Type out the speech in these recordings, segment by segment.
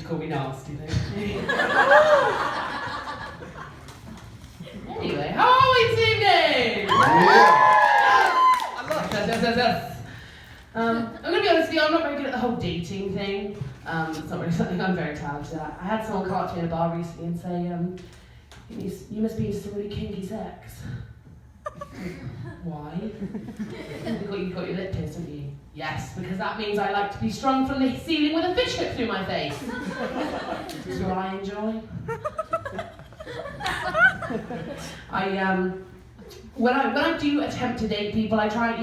to call me nasty, don't you? Anyway, how are we this evening? I love yes. I'm going to be honest with you, I'm not very good at the whole dating thing. It's not really something I'm very talented at. I had someone come up to me in a bar recently and say, you must be into some really kinky sex. Why? You got your lip pierced, haven't you? Yes, because that means I like to be strung from the ceiling with a fish hook through my face. That's what I enjoy. When I do attempt to date people, I try,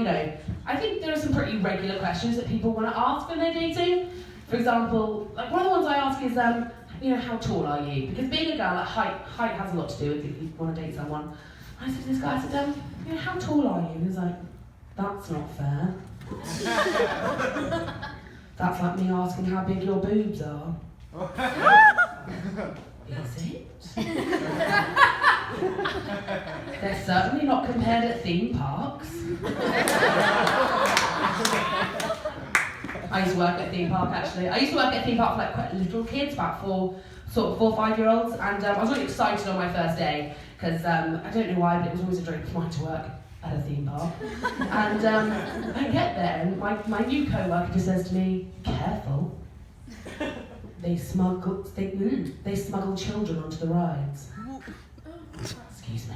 I think there are some pretty regular questions that people want to ask when they're dating. For example, like one of the ones I ask is, how tall are you? Because being a girl, height has a lot to do with if you want to date someone. I said to this guy, I said, how tall are you? And he was like, that's not fair. That's like me asking how big your boobs are. Is it? They're certainly not compared at theme parks. I used to work at a theme park actually. I used to work at a theme park for like quite little kids, about 4 or 5 year olds, and I was really excited on my first day because I don't know why, but it was always a dream of mine to work at a theme park. And I get there and my new co-worker just says to me, "Careful. They smuggle children onto the rides." Excuse me.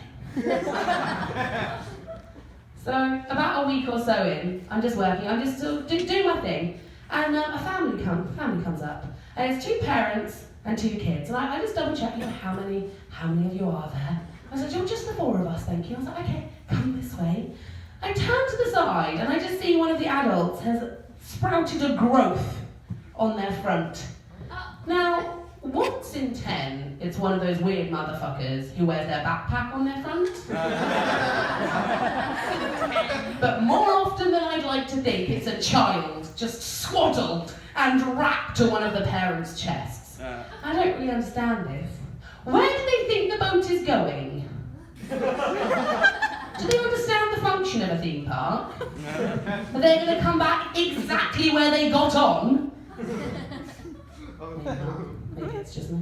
So about a week or so in, I'm just working, I'm just still doing my thing, and a family comes up, and it's 2 parents and 2 kids, and I just double check, how many of you are there? I said, just the 4 of us, thank you. I was like, okay, come this way. I turn to the side, and I just see one of the adults has sprouted a growth on their front. Now, once in 10, it's one of those weird motherfuckers who wears their backpack on their front. But more often than I'd like to think, it's a child just swaddled and wrapped to one of the parents' chests. I don't really understand this. Where do they think the boat is going? Do they understand the function of a theme park? Are they going to come back exactly where they got on? Maybe it's just me.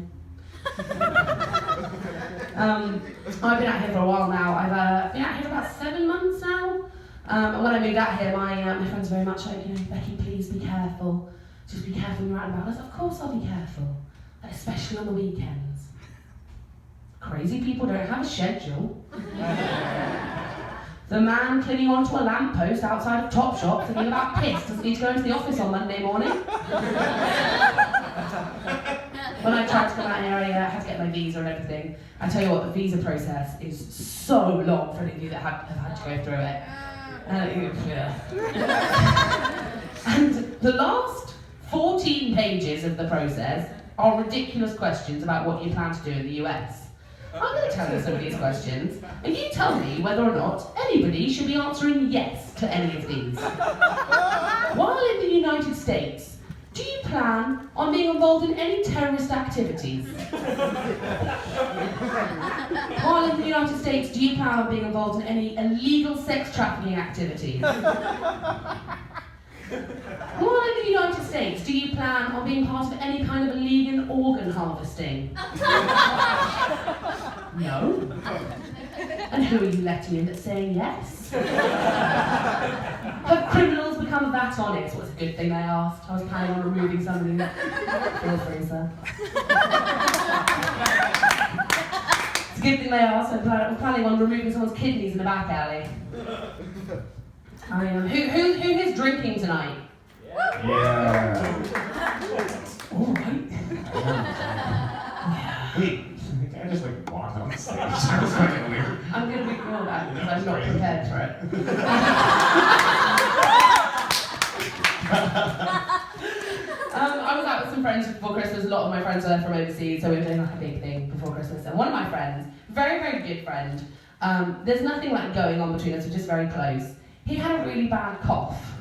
I've been out here for a while now. I've been out here about 7 months now. And when I moved out here, my friends were very much like, Becky, please be careful. Just be careful when you're out and about. I said, of course I'll be careful, especially on the weekends. Crazy people don't have a schedule. The man clinging onto a lamppost outside of Topshop thinking about piss doesn't need to go into the office on Monday morning. When I tried to come out here, I had to get my visa and everything. I tell you what, the visa process is so long for any of you that have had to go through it. And the last 14 pages of the process are ridiculous questions about what you plan to do in the US. I'm going to tell you some of these questions, and you tell me whether or not anybody should be answering yes to any of these. While in the United States, do you plan on being involved in any terrorist activities? While in the United States, do you plan on being involved in any illegal sex trafficking activities? While in the United States, do you plan on being part of any kind of illegal organ harvesting? No. And who are you letting in that's saying yes? Have criminals become that honest? Well, it's a good thing I asked. I was planning on removing somebody. Feel free, sir. It's a good thing they asked. I'm planning on removing someone's kidneys in the back alley. I am. Who is drinking tonight? Yeah. All right. Yeah. Wait, can I just walk on the stage? That was fucking weird. I'm going to ignore that because I'm not prepared for it. I was out with some friends before Christmas. A lot of my friends are from overseas, so we were doing like a big thing before Christmas. And one of my friends, very, very good friend, there's nothing like going on between us, we're just very close. He had a really bad cough.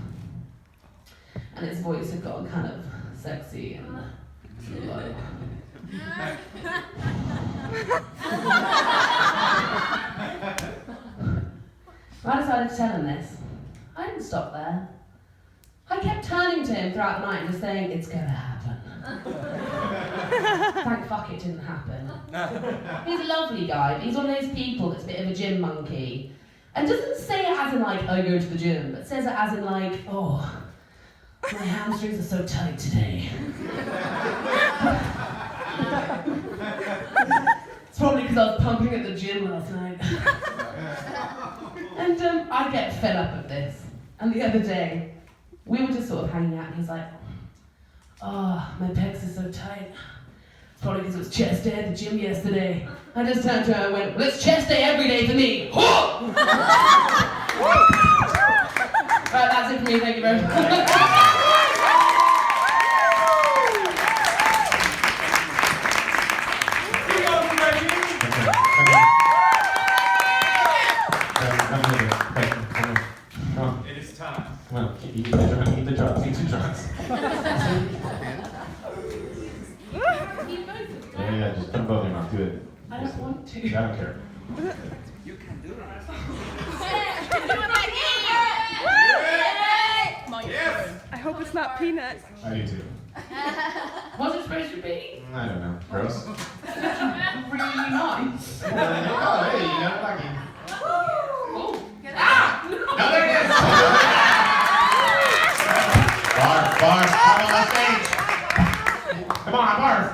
And his voice had gotten kind of sexy and low. I decided to tell him this. I didn't stop there. I kept turning to him throughout the night and just saying, it's going to happen. Thank fuck it didn't happen. He's a lovely guy, but he's one of those people that's a bit of a gym monkey. And doesn't say it as in like, I go to the gym, but says it as in like, oh, my hamstrings are so tight today. It's probably because I was pumping at the gym last night. And I get fed up of this. And the other day, we were just sort of hanging out and he's like, oh, my pecs are so tight. It's probably because it was chest day at the gym yesterday. I just turned to her and went, well, it's chest day every day for me. Right, that's it for me, thank you very much. It is time. Come on, eat the drugs, eat the drugs. Yeah, just put both in your mouth, do it. I don't want to. I don't care. You can do it. I hope it's not peanuts. I do too. What's it supposed to be? I don't know. Gross. Really nice. Oh, hey, you got lucky. Oh. Ah! No, there it is! Barf, come on, let's stage. Come on, barf.